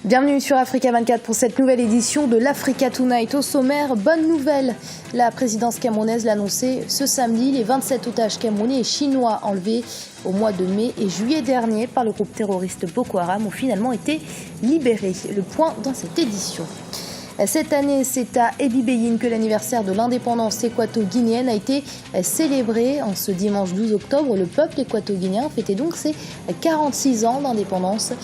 Bienvenue sur Africa 24 pour cette nouvelle édition de l'Africa Tonight. Au sommaire, bonne nouvelle. La présidence camerounaise l'a annoncé ce samedi. Les 27 otages camerounais et chinois enlevés au mois de mai et juillet dernier par le groupe terroriste Boko Haram ont finalement été libérés. Le point dans cette édition. Cette année, c'est à Ebibéyin que l'anniversaire de l'indépendance équato-guinéenne a été célébré. En ce dimanche 12 octobre, le peuple équato-guinéen fêtait donc ses 46 ans d'indépendance.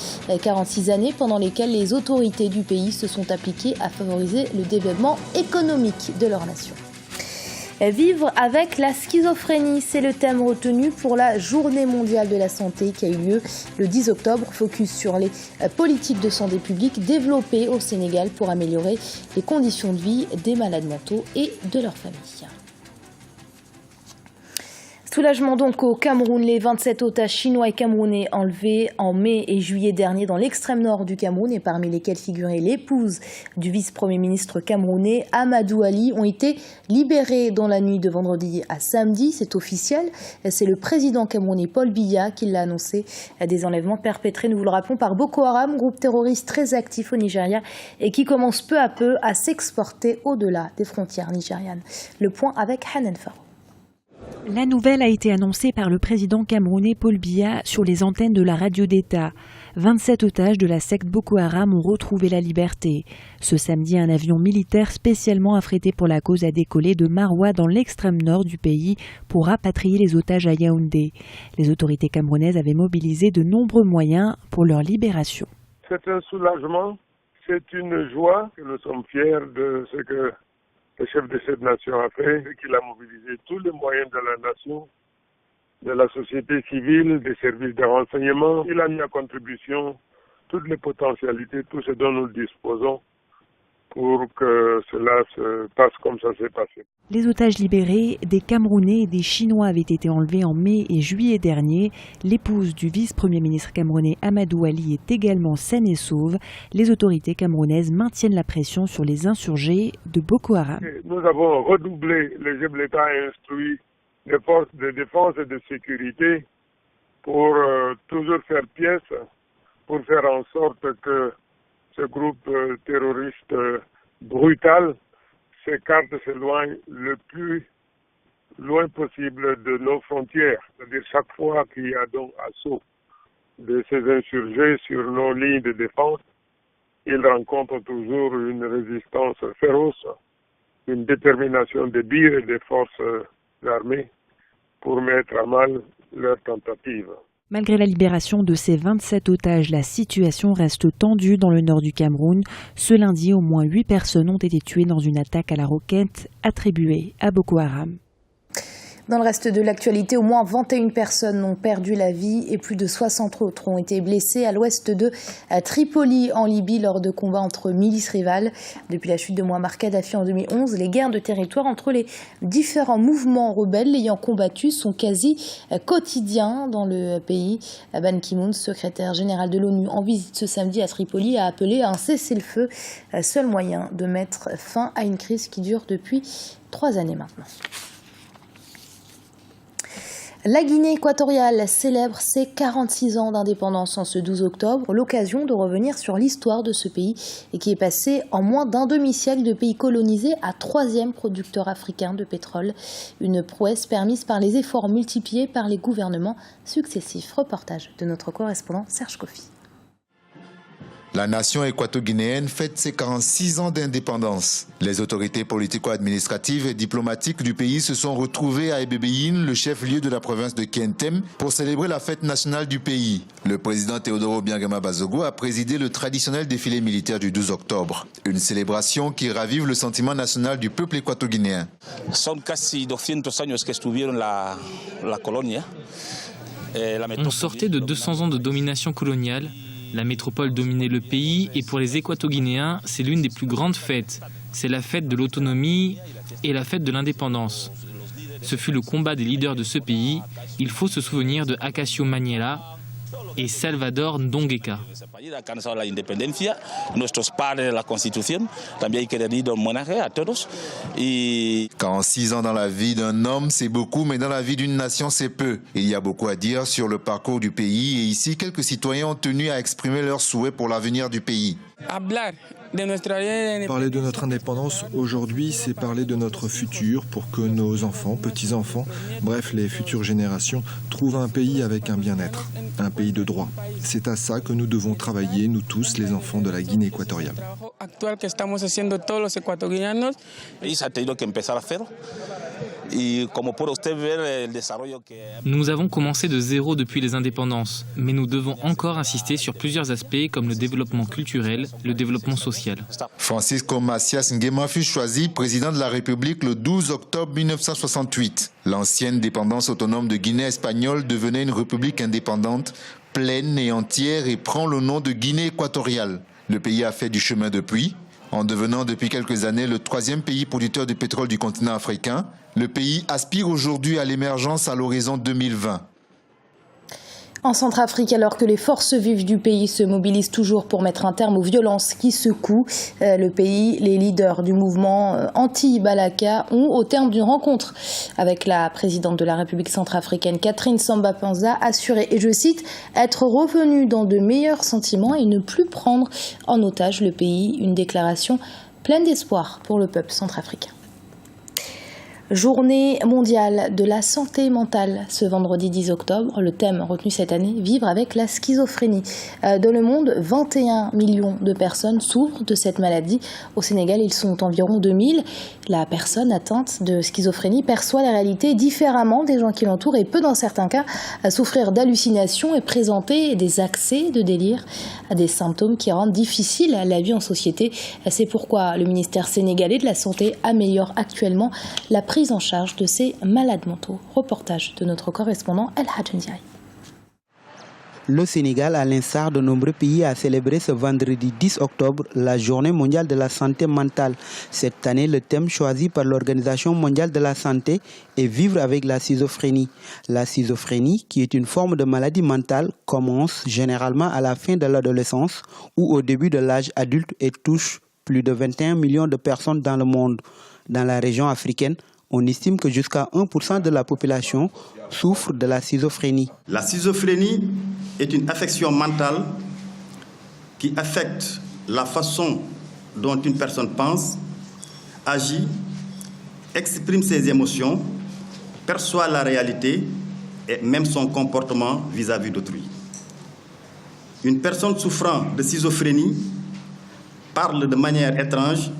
46 années pendant lesquelles les autorités du pays se sont appliquées à favoriser le développement économique de leur nation. Vivre avec la schizophrénie, c'est le thème retenu pour la Journée mondiale de la santé qui a eu lieu le 10 octobre. Focus sur les politiques de santé publique développées au Sénégal pour améliorer les conditions de vie des malades mentaux et de leurs familles. Soulagement donc au Cameroun, les 27 otages chinois et camerounais enlevés en mai et juillet dernier dans l'extrême nord du Cameroun et parmi lesquels figurait l'épouse du vice-premier ministre camerounais Amadou Ali ont été libérés dans la nuit de vendredi à samedi. C'est officiel, c'est le président camerounais Paul Biya qui l'a annoncé. Des enlèvements perpétrés, nous vous le rappelons, par Boko Haram, groupe terroriste très actif au Nigeria et qui commence peu à peu à s'exporter au-delà des frontières nigérianes. Le point avec Hanan Faro. La nouvelle a été annoncée par le président camerounais Paul Biya sur les antennes de la radio d'État. 27 otages de la secte Boko Haram ont retrouvé la liberté. Ce samedi, un avion militaire spécialement affrété pour la cause a décollé de Maroua dans l'extrême nord du pays pour rapatrier les otages à Yaoundé. Les autorités camerounaises avaient mobilisé de nombreux moyens pour leur libération. C'est un soulagement, c'est une joie. Nous sommes fiers de ce que le chef de cette nation a fait, qu'il a mobilisé tous les moyens de la nation, de la société civile, des services de renseignement. Il a mis à contribution toutes les potentialités, tout ce dont nous disposons pour que cela se passe comme ça s'est passé. Les otages libérés, des Camerounais et des Chinois, avaient été enlevés en mai et juillet dernier. L'épouse du vice-premier ministre camerounais Amadou Ali est également saine et sauve. Les autorités camerounaises maintiennent la pression sur les insurgés de Boko Haram. Nous avons redoublé, le chef de l'État a instruit les forces de défense et de sécurité pour toujours faire pièce, pour faire en sorte que ce groupe terroriste brutal s'écarte, s'éloigne le plus loin possible de nos frontières. C'est-à-dire chaque fois qu'il y a donc assaut de ces insurgés sur nos lignes de défense, ils rencontrent toujours une résistance féroce, une détermination des BIR et des forces armées pour mettre à mal leurs tentatives. Malgré la libération de ces 27 otages, la situation reste tendue dans le nord du Cameroun. Ce lundi, au moins 8 personnes ont été tuées dans une attaque à la roquette attribuée à Boko Haram. Dans le reste de l'actualité, au moins 21 personnes ont perdu la vie et plus de 60 autres ont été blessées à l'ouest de Tripoli, en Libye, lors de combats entre milices rivales. Depuis la chute de Mouammar Kadhafi en 2011, les guerres de territoire entre les différents mouvements rebelles l'ayant combattu sont quasi quotidiens dans le pays. Ban Ki-moon, secrétaire général de l'ONU en visite ce samedi à Tripoli, a appelé à un cessez-le-feu, seul moyen de mettre fin à une crise qui dure depuis 3 années maintenant. La Guinée équatoriale célèbre ses 46 ans d'indépendance en ce 12 octobre, l'occasion de revenir sur l'histoire de ce pays et qui est passé en moins d'un demi-siècle de pays colonisé à 3e producteur africain de pétrole. Une prouesse permise par les efforts multipliés par les gouvernements successifs. Reportage de notre correspondant Serge Kofi. La nation équato-guinéenne fête ses 46 ans d'indépendance. Les autorités politico-administratives et diplomatiques du pays se sont retrouvées à Ebibéyin, le chef-lieu de la province de Kientem, pour célébrer la fête nationale du pays. Le président Théodore Obiangema Bazogo a présidé le traditionnel défilé militaire du 12 octobre. Une célébration qui ravive le sentiment national du peuple équato-guinéen. On sortait de 200 ans de domination coloniale. La métropole dominait le pays et pour les Équato-Guinéens, c'est l'une des plus grandes fêtes. C'est la fête de l'autonomie et la fête de l'indépendance. Ce fut le combat des leaders de ce pays. Il faut se souvenir de Acacio Maniela, et Salvador Ndongeka. Quand 6 ans dans la vie d'un homme, c'est beaucoup, mais dans la vie d'une nation, c'est peu. Il y a beaucoup à dire sur le parcours du pays et ici, quelques citoyens ont tenu à exprimer leurs souhaits pour l'avenir du pays. Parler de notre indépendance aujourd'hui, c'est parler de notre futur pour que nos enfants, petits-enfants, bref les futures générations, trouvent un pays avec un bien-être, un pays de droit. C'est à ça que nous devons travailler, nous tous, les enfants de la Guinée équatoriale. Nous avons commencé de zéro depuis les indépendances, mais nous devons encore insister sur plusieurs aspects comme le développement culturel, le développement social. Francisco Macias Nguema fut choisi président de la République le 12 octobre 1968. L'ancienne dépendance autonome de Guinée espagnole devenait une république indépendante, pleine et entière et prend le nom de Guinée équatoriale. Le pays a fait du chemin depuis. En devenant depuis quelques années le 3e pays producteur de pétrole du continent africain, le pays aspire aujourd'hui à l'émergence à l'horizon 2020. En Centrafrique, alors que les forces vives du pays se mobilisent toujours pour mettre un terme aux violences qui secouent le pays, les leaders du mouvement anti-Balaka ont, au terme d'une rencontre avec la présidente de la République centrafricaine, Catherine Samba-Panza, assuré, et je cite, être revenu dans de meilleurs sentiments et ne plus prendre en otage le pays. Une déclaration pleine d'espoir pour le peuple centrafricain. Journée mondiale de la santé mentale, ce vendredi 10 octobre. Le thème retenu cette année, vivre avec la schizophrénie. Dans le monde, 21 millions de personnes souffrent de cette maladie. Au Sénégal, ils sont environ 2000. La personne atteinte de schizophrénie perçoit la réalité différemment des gens qui l'entourent et peut, dans certains cas, souffrir d'hallucinations et présenter des accès de délire, des symptômes qui rendent difficile la vie en société. C'est pourquoi le ministère sénégalais de la Santé améliore actuellement la prise en charge de ces malades mentaux. Reportage de notre correspondant El Hadj Ndiaye. Le Sénégal, à l'instar de nombreux pays, a célébré ce vendredi 10 octobre la Journée mondiale de la santé mentale. Cette année, le thème choisi par l'Organisation mondiale de la santé est vivre avec la schizophrénie. La schizophrénie, qui est une forme de maladie mentale, commence généralement à la fin de l'adolescence ou au début de l'âge adulte et touche plus de 21 millions de personnes dans le monde. Dans la région africaine, on estime que jusqu'à 1% de la population souffre de la schizophrénie. La schizophrénie est une affection mentale qui affecte la façon dont une personne pense, agit, exprime ses émotions, perçoit la réalité et même son comportement vis-à-vis d'autrui. Une personne souffrant de schizophrénie parle de manière étrange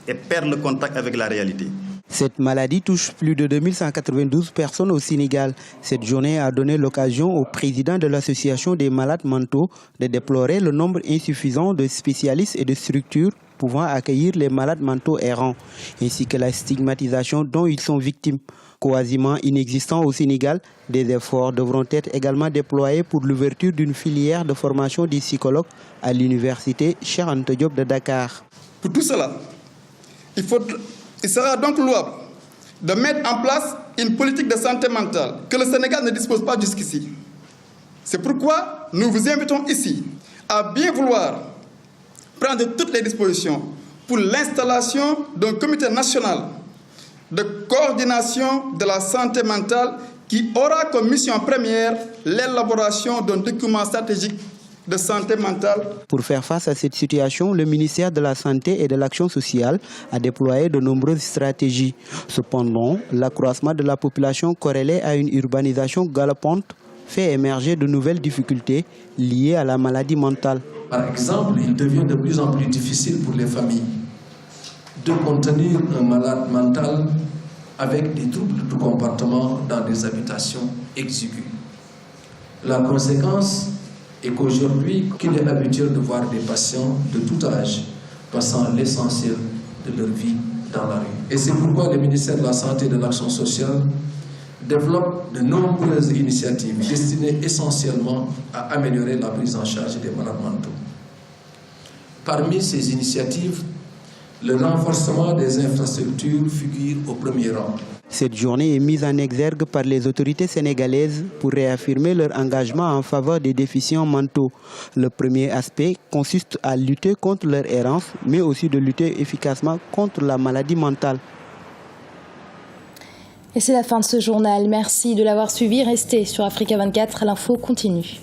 et perd le contact avec la réalité. Cette maladie touche plus de 2192 personnes au Sénégal. Cette journée a donné l'occasion au président de l'Association des malades mentaux de déplorer le nombre insuffisant de spécialistes et de structures pouvant accueillir les malades mentaux errants, ainsi que la stigmatisation dont ils sont victimes. Quasiment inexistant au Sénégal, des efforts devront être également déployés pour l'ouverture d'une filière de formation des psychologues à l'université Cheikh Anta Diop de Dakar. Pour tout cela, il sera donc louable de mettre en place une politique de santé mentale que le Sénégal ne dispose pas jusqu'ici. C'est pourquoi nous vous invitons ici à bien vouloir prendre toutes les dispositions pour l'installation d'un comité national de coordination de la santé mentale qui aura comme mission première l'élaboration d'un document stratégique de santé mentale. Pour faire face à cette situation, le ministère de la Santé et de l'Action sociale a déployé de nombreuses stratégies. Cependant, l'accroissement de la population corrélé à une urbanisation galopante fait émerger de nouvelles difficultés liées à la maladie mentale. Par exemple, il devient de plus en plus difficile pour les familles de contenir un malade mental avec des troubles de comportement dans des habitations exiguës. La conséquence est qu'aujourd'hui, qu'il est habituel de voir des patients de tout âge passant l'essentiel de leur vie dans la rue. Et c'est pourquoi le ministère de la Santé et de l'Action sociale développe de nombreuses initiatives destinées essentiellement à améliorer la prise en charge des malades mentaux. Parmi ces initiatives, Le renforcement des infrastructures figure au premier rang. Cette journée est mise en exergue par les autorités sénégalaises pour réaffirmer leur engagement en faveur des déficients mentaux. Le premier aspect consiste à lutter contre leur errance, mais aussi de lutter efficacement contre la maladie mentale. Et c'est la fin de ce journal. Merci de l'avoir suivi. Restez sur Africa 24, l'info continue.